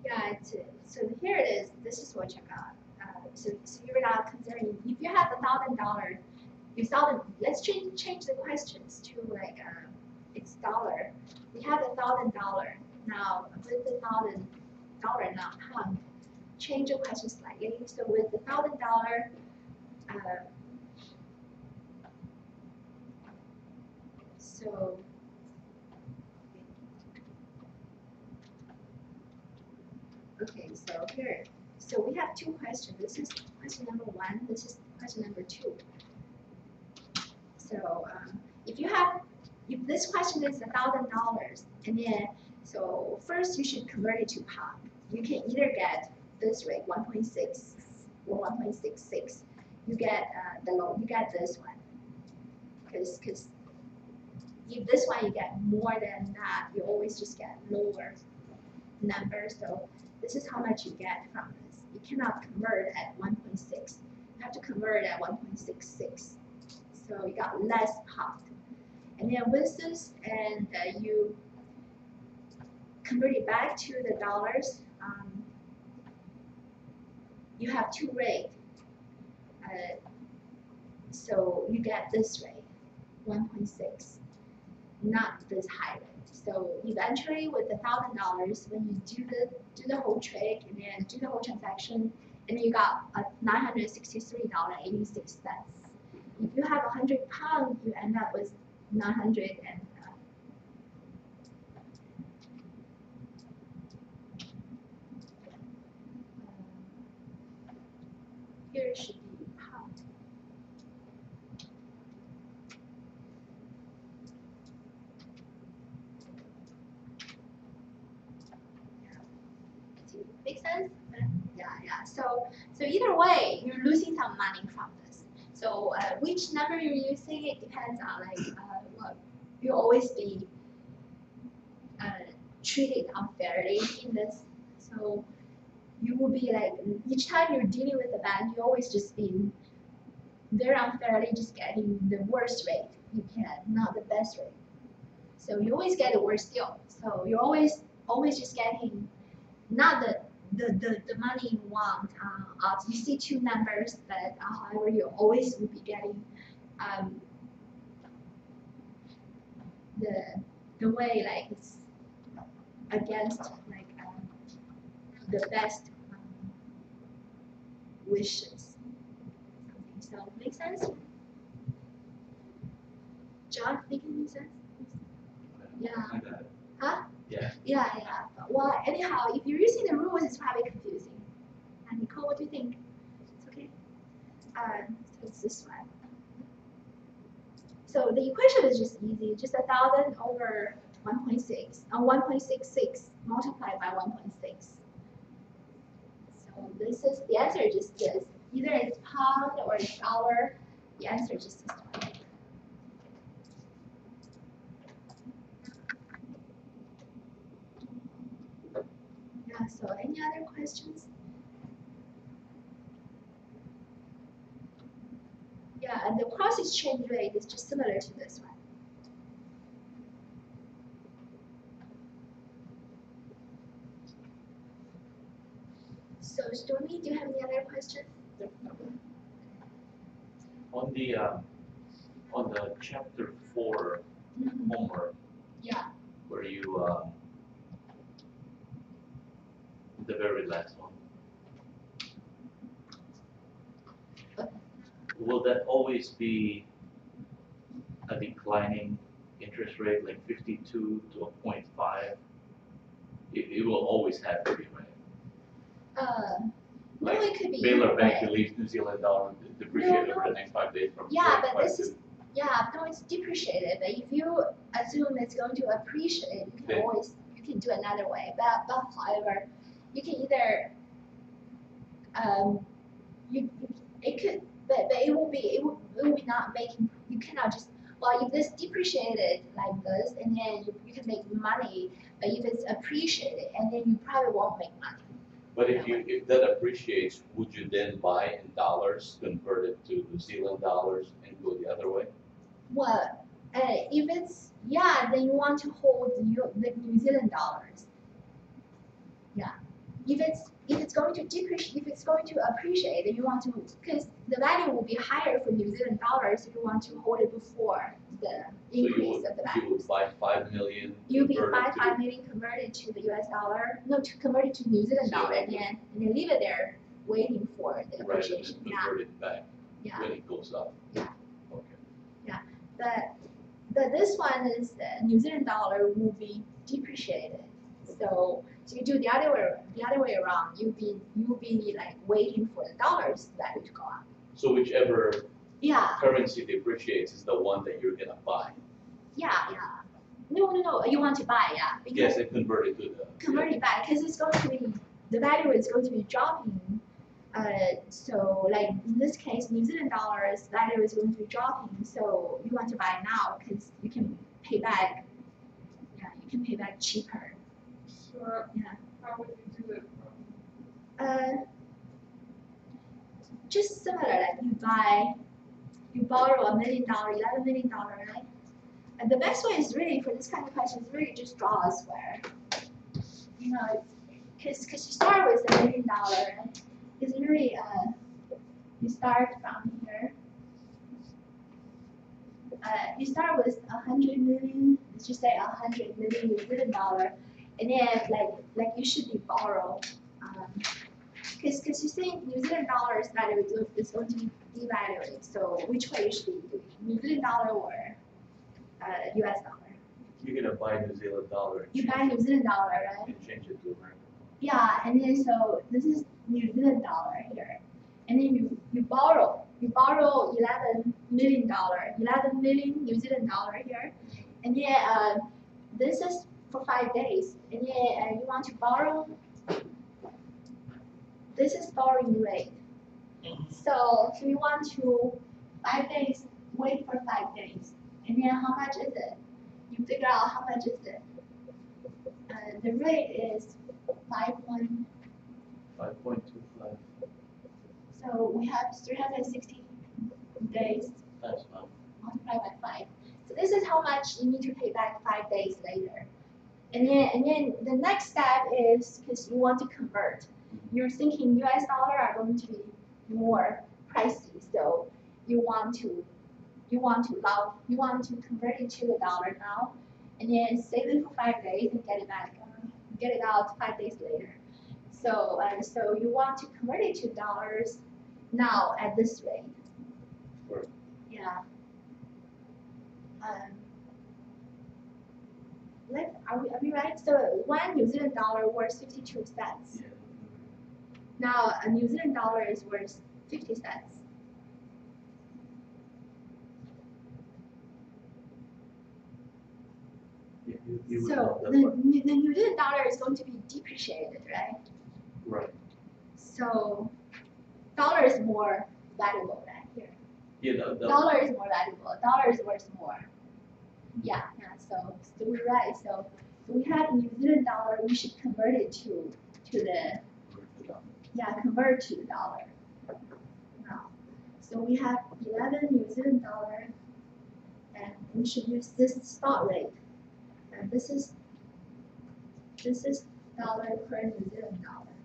Yeah, so here it is. This is what you got. So you're not considering if you have $1,000, let's change the questions to like it's dollar. We have $1,000 now with $1,000 now pound. Change the question slightly. So with $1,000, so. Okay, so here, so we have two questions. This is question number 1. This is question number 2. So if this question is $1,000, and then so first you should convert it to pound. You can either get this rate 1.6 or 1.66. You get you get this one because if this one you get more than that, you always just get lower numbers. So this is how much you get from this. You cannot convert at 1.6. You have to convert at 1.66. So you got less pound. And then with this, and you convert it back to the dollars, you have two rates. So you get this rate, 1.6, not this high rate. So eventually, with $1,000, when you do the whole trade and then do the whole transaction, and you got $963.86. If you have 100 pounds, you end up with 900 and here should be pound. Make sense? Yeah. So either way, you're losing some money from this. So which number you're using, it depends on what you always be treated unfairly in this. So you will be like each time you're dealing with the bank, you always just be very unfairly just getting the worst rate you can, not the best rate. So you always get the worst deal. So you're always just getting not the money you want. You see two numbers, but however you always will be getting the way like it's against like the best wishes. So make sense? John, making any sense? Yeah. Huh? Yeah. Yeah. Well, anyhow, if you're using the rules, it's probably confusing. And Nicole, what do you think? It's okay. So it's this one. So the equation is just easy, just 1,000 over 1.6, 1.66 multiplied by 1.6. So this is the answer. Just this. Either it's pound or it's dollar. The answer is just this one. Yeah. So any other questions? Yeah, and the cross exchange rate is just similar to this one. So Stormy, do you have any other questions? On the chapter 4 homework, Yeah. where you the very last one. Will that always be a declining interest rate, like 52 to a 0.5? It will always have to be, right? No, it could be. Baylor either Bank way. believes New Zealand dollar depreciate No. over the next 5 days from Yeah, but 45 this is no, it's depreciated. But if you assume it's going to appreciate, you can Yeah. always do another way. But however, you can either it could, but it will be not making. You cannot just if this depreciated like this, and then you can make money. But if it's appreciated, and then you probably won't make money. But if that appreciates, would you then buy in dollars, convert it to New Zealand dollars, and go the other way? Well, if it's then you want to hold the New Zealand dollars. Yeah, if it's going to depreciate, if it's going to appreciate, then you want to, because the value will be higher for New Zealand dollars if you want to hold it before the increase of the value. You would buy 5 million. You would convert buy it to- 5 million, convert it to the US dollar, no, to convert it to New Zealand dollar, and then leave it there waiting for the Right, and appreciation. then convert it back Yeah. when it goes up. Yeah. Okay. But this one is the New Zealand dollar will be depreciated. So you do the other way around. You'll be like waiting for the dollar's value to go up. So whichever Yeah. currency depreciates is the one that you're gonna buy. Yeah. No. You want to buy, yeah. Because Yes, and convert it to the. convert it back because it's going to be the value is going to be dropping. So like in this case, New Zealand dollars value is going to be dropping. So you want to buy now because you can pay back. Yeah, you can pay back cheaper. So Yeah. how would you do it? Just similar, like you borrow $1 million, $11 million, right? And the best way is really for this kind of question is really just draw a square. You know, because you start with $1 million, right? It's really you start from here. You start with 100 million. Let's just say 100 million New Zealand dollar, and then like you should be borrow. Because you think New Zealand dollar's value is going to be devaluing, so which way you should be doing? New Zealand dollar or US dollar? You're gonna buy New Zealand dollar. And You change buy New Zealand dollar, right? And change it to American. Yeah, and then so this is New Zealand dollar here. and then you borrow 11 million dollar, 11 million New Zealand dollar here, and then this is for 5 days, and then you want to borrow. This is borrowing rate. So you want to 5 days, wait for 5 days, and then how much is it? You figure out how much is it. The rate is 5.25. So we have 360 days That's fine. multiplied by 5. So this is how much you need to pay back 5 days later. And then the next step is because you want to convert. You're thinking US dollar are going to be more pricey, so you want to convert it to the dollar now, and then save it for 5 days and get it back, get it out 5 days later. So so you want to convert it to dollars now at this rate. Right. Yeah. Are we right? So 1 New Zealand dollar worth 52 cents. Yeah. Now a New Zealand dollar is worth 50 cents. You would So know the that one. New Zealand dollar is going to be depreciated, right? Right. So dollar is more valuable right here. Yeah, the Dollar is more valuable. Dollar is worth more. Yeah. So we're right. So we have New Zealand dollar. We should convert it to the convert to the dollar. Now, so we have 11 New Zealand dollar, and we should use this spot rate. And this is dollar per New Zealand dollar.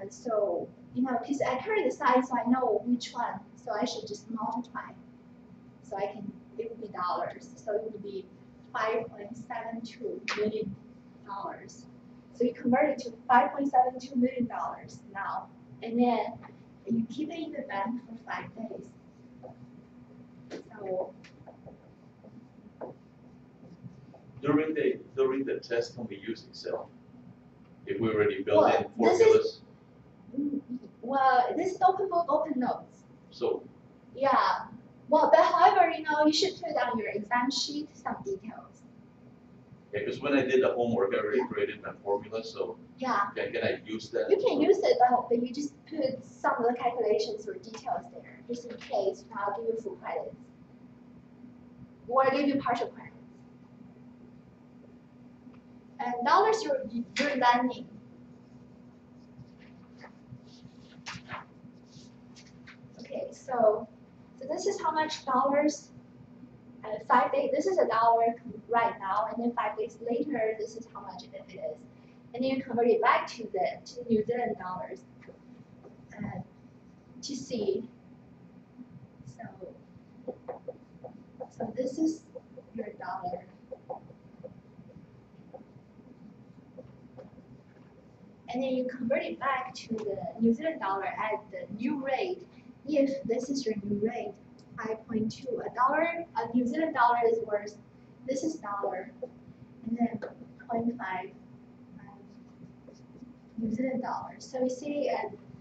And so because I carry the sign, so I know which one. So I should just multiply. So it would be dollars. So it would be $5.72 million. So you convert it to $5.72 million now, and then you keep it in the bank for 5 days. So during the test, can we use Excel? If we already built Well, in formulas, this is open book, open notes. so Yeah. Well, but however, you should put on your exam sheet some details. yeah, because when I did the homework, I already created my formula, so Yeah. can I use that? You can use it, but you just put some of the calculations or details there, just in case. I'll give you full credits, or I'll give you partial credits. And dollars, you're learning. Okay, so this is how much dollars. 5 days. This is a dollar right now, and then 5 days later, this is how much it is. And then you convert it back to New Zealand dollars to see. So this is your dollar. And then you convert it back to the New Zealand dollar at the new rate. If this is your new rate, 5.2. A New Zealand dollar is worth, this is dollar, and then 0.5 New Zealand dollars. So you see,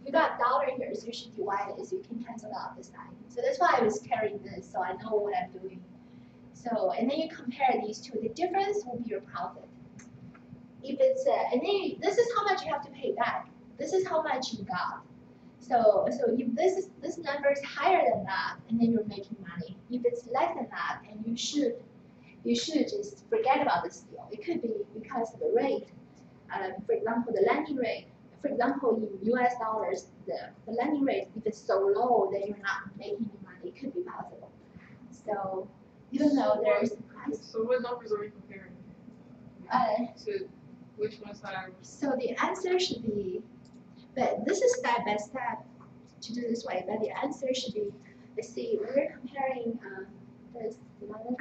you got dollar here, so you should divide it, so you can cancel out the sign. So that's why I was carrying this, so I know what I'm doing. So, and then you compare these two. The difference will be your profit. If it's, and then this is how much you have to pay back. This is how much you got. So if this number is higher than that, and then you're making money. If it's less than that, and you should just forget about this deal. It could be because of the rate. For example, the lending rate. For example, in US dollars, the lending rate, if it's so low, then you're not making any money. It could be possible. So even though there is a price. So what numbers are we comparing? To which one's higher? So the answer should be, but this is step by step to do this way, but the answer should be, let's see, we're comparing this 11.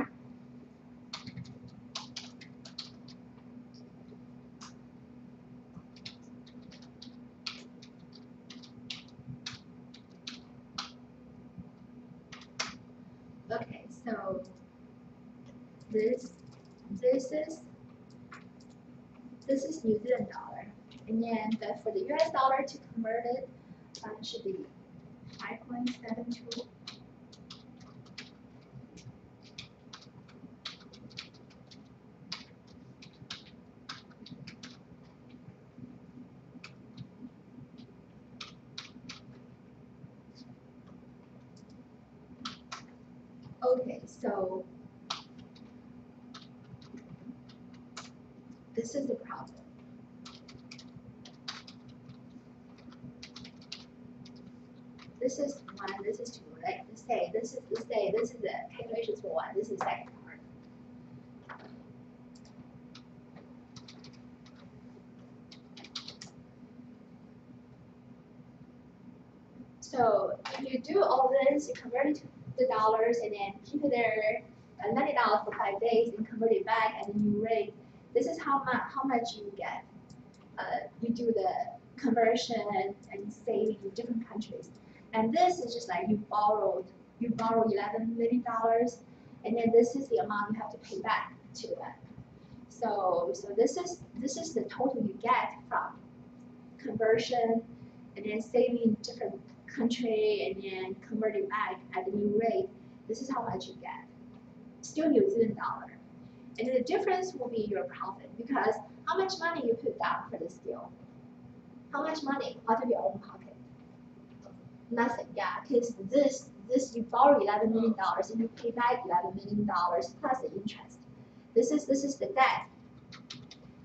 Okay, so this is New Zealand dollar, and then for the US dollar to convert it, should be 5.72. Okay, so this is the problem. This is 1, this is 2, right? Let's say this is the calculations for 1, this is the second part. So if you do all this, you convert it to the dollars and then keep it there and let it out for 5 days and convert it back at the new rate. This is how much you get. You do the conversion and saving in different countries. And this is just like you borrow $11 million, and then this is the amount you have to pay back to the bank. So this is the total you get from conversion and then saving in different country and then convert it back at the new rate. This is how much you get. Still New Zealand dollar. And the difference will be your profit, because how much money you put down for this deal? How much money out of your own pocket? Nothing, yeah, because this you borrow $11 million and you pay back $11 million plus the interest. This is the debt.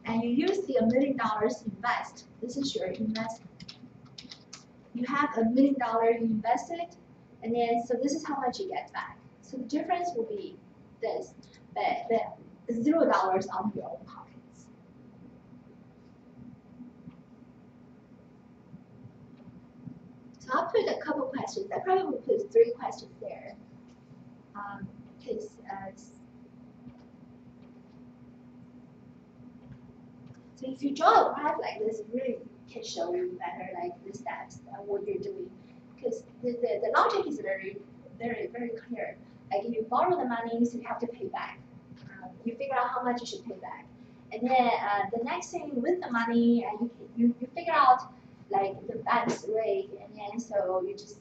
And you use the $1 million to invest. This is your investment. You have $1 million you invested, and then so this is how much you get back. So the difference will be this, but $0 out of your own pockets. So I'll put a couple questions. I probably will put 3 questions there. So if you draw a graph like this, it really can show you better like the steps what you're doing, because the logic is very clear. Like if you borrow the money, so you have to pay back. You figure out how much you should pay back, and then the next thing with the money, you figure out like the bank's rate, and then so you just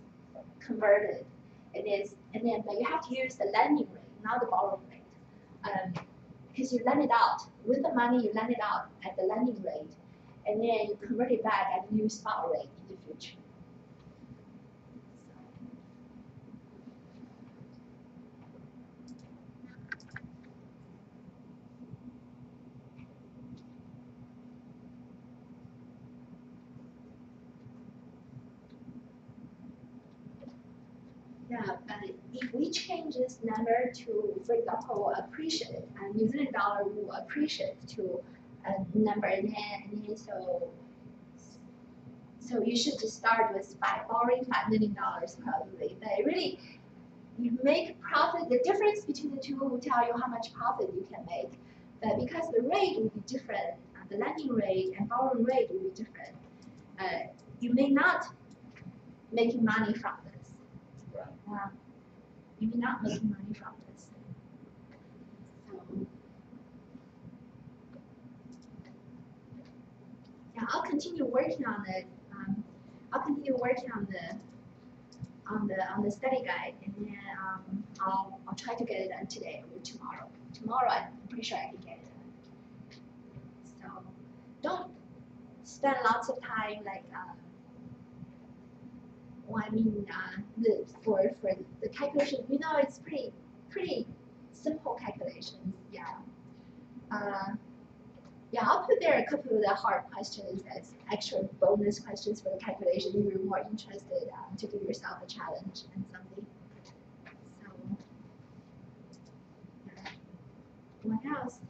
convert it, and then but you have to use the lending rate, not the borrowing rate, because you lend it out with the money, you lend it out at the lending rate, and then you convert it back at the new spot rate in the future. Yeah, but if we change this number to, for example, appreciate, and New Zealand dollar will appreciate to a number, and then so you should just start with by borrowing $5 million probably. But really, you make profit. The difference between the two will tell you how much profit you can make. But because the rate will be different, the lending rate and borrowing rate will be different, you may not making money from this. You may not make money from this. So, yeah, I'll continue working on it. I'll continue working on the study guide, and then I'll try to get it done today or tomorrow. Tomorrow, I'm pretty sure I can get it done. So, don't spend lots of time like. Well, I mean, for the calculation, it's pretty simple calculations. Yeah. Yeah, I'll put there a couple of the hard questions as extra bonus questions for the calculation if you're more interested to give yourself a challenge and something. So, what else?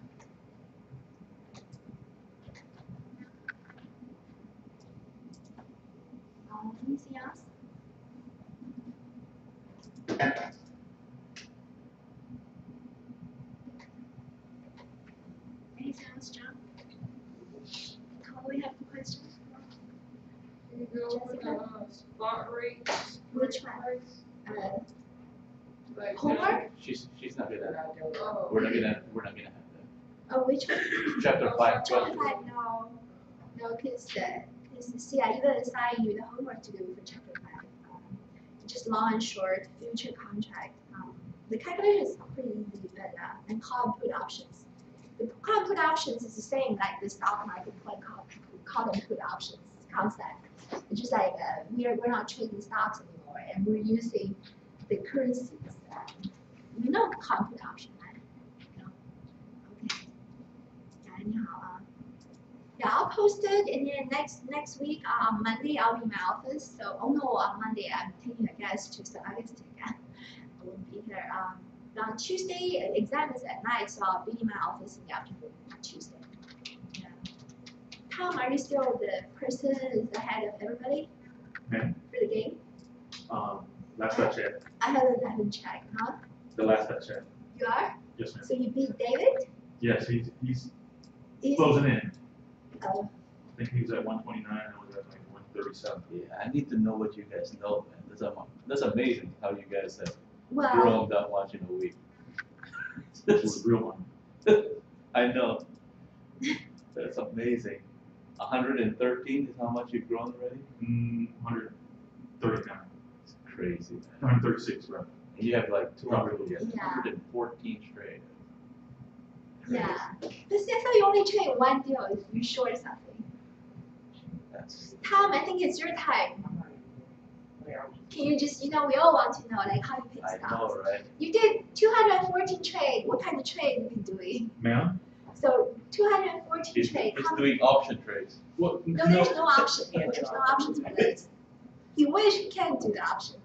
Anything else? Anything else, John? We have a question? Can you go over the spot rates? Which one? Like, Homework? She's not gonna. Oh. We're not gonna have that. Oh, which one? Chapter 5. Chapter 5, no, because see, I even assign you the homework to do for chapter 5. just long and short, future contract. The calculation is pretty easy, but and call and put options. The call and put options is the same like the stock market call and put options concept. It's just like we're not trading stocks anymore, and we're using the currencies. You know call and put option, right? Okay. Yeah, anyhow, yeah, I'll post it, and then next week on Monday I'll be in my office. So, oh no, on Monday I'm taking a guest to St. Augustine again. I won't be here. On Tuesday, exam is at night, so I'll be in my office in the afternoon on Tuesday. Yeah. Tom, are you still the person who's the head of everybody Okay. for the game? Last I checked, I haven't checked, huh? the last I checked, You are? yes, ma'am. So you beat David? Yes, he's Is, closing in. oh, I think he was at 129, I was at like 137. Yeah, I need to know what you guys know, man. That's amazing how you guys have well, grown that much in a week. This was a real one. I know. That's amazing. 113 is how much you've grown already? 139, It's crazy, man. 136, right? And you have like 200, Yeah. 214 trade. yeah. But see, I thought you only trade one deal if you short something. That's Tom, I think it's your time. Can you just, we all want to know, like, how you pick I stocks. know, right? You did 214 trade. What kind of trade you been doing? Ma'am? So 214 He's trade. just doing option trades. Well, No, there's no option. There's no options for this. He wish he can do the option.